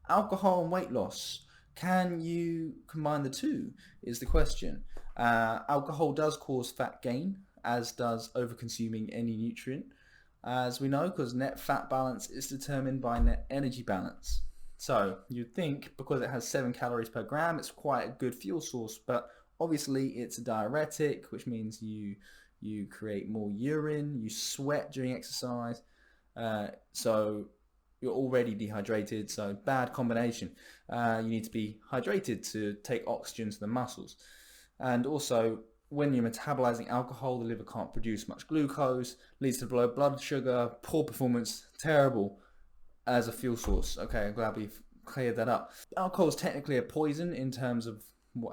Alcohol and weight loss. Can you combine the two is the question. Alcohol does cause fat gain, as does overconsuming any nutrient, as we know, because net fat balance is determined by net energy balance. So you'd think because it has 7 calories per gram, it's quite a good fuel source, but obviously it's a diuretic, which means you create more urine, you sweat during exercise, so you're already dehydrated, so bad combination. You need to be hydrated to take oxygen to the muscles. And also, when you're metabolizing alcohol, the liver can't produce much glucose, leads to low blood sugar, poor performance, terrible as a fuel source. Okay, I'm glad we've cleared that up. Alcohol is technically a poison in terms of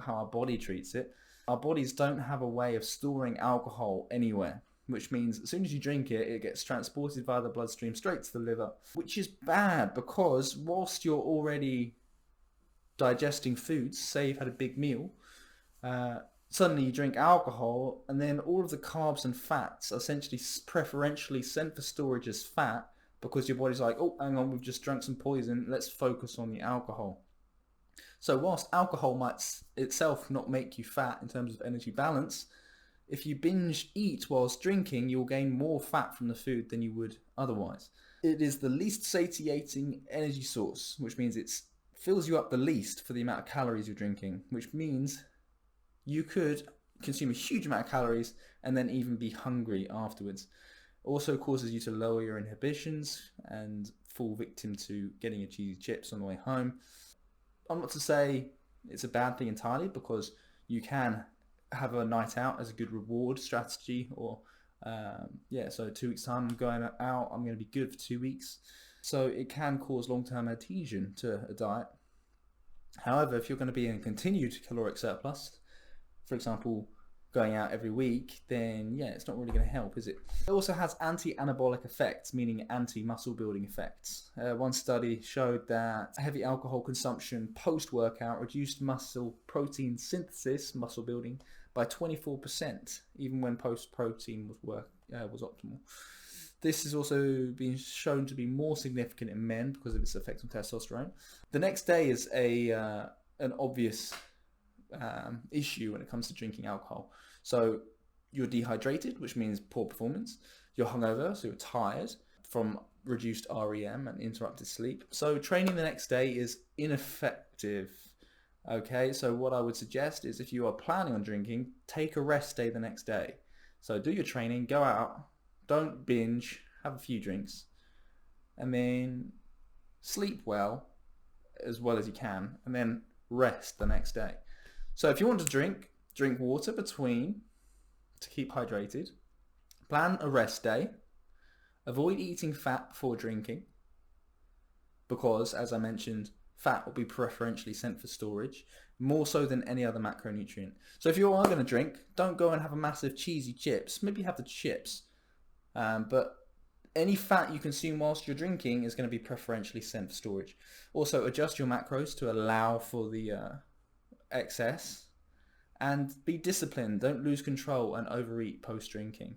how our body treats it. Our bodies don't have a way of storing alcohol anywhere, which means as soon as you drink it, it gets transported via the bloodstream straight to the liver, which is bad because whilst you're already digesting foods, say you've had a big meal, suddenly you drink alcohol and then all of the carbs and fats are essentially preferentially sent for storage as fat because your body's like, oh, hang on, we've just drunk some poison, let's focus on the alcohol. So whilst alcohol might itself not make you fat in terms of energy balance, if you binge eat whilst drinking, you'll gain more fat from the food than you would otherwise. It is the least satiating energy source, which means it fills you up the least for the amount of calories you're drinking, which means you could consume a huge amount of calories and then even be hungry afterwards. Also causes you to lower your inhibitions and fall victim to getting your cheesy chips on the way home. I'm not to say it's a bad thing entirely, because you can have a night out as a good reward strategy, or so 2 weeks time I'm going out, I'm going to be good for 2 weeks. So it can cause long-term adhesion to a diet. However, if you're going to be in a continued caloric surplus, for example, going out every week, then it's not really going to help, is it? It also has anti-anabolic effects, meaning anti-muscle building effects. One study showed that heavy alcohol consumption post-workout reduced muscle protein synthesis, muscle building, by 24%, even when post-protein was optimal. This has also been shown to be more significant in men because of its effect on testosterone. The next day is an obvious issue when it comes to drinking alcohol. So you're dehydrated, which means poor performance. You're hungover, so you're tired from reduced REM and interrupted sleep. So training the next day is ineffective. Okay, so what I would suggest is if you are planning on drinking, take a rest day the next day. So do your training, go out, don't binge, have a few drinks, and then sleep well as you can, and then rest the next day. So if you want to drink water between to keep hydrated. Plan a rest day. Avoid eating fat before drinking because, as I mentioned, fat will be preferentially sent for storage, more so than any other macronutrient. So if you are going to drink, don't go and have a massive cheesy chips. Maybe have the chips, but any fat you consume whilst you're drinking is going to be preferentially sent for storage. Also, adjust your macros to allow for the excess, and be disciplined. Don't lose control and overeat post-drinking.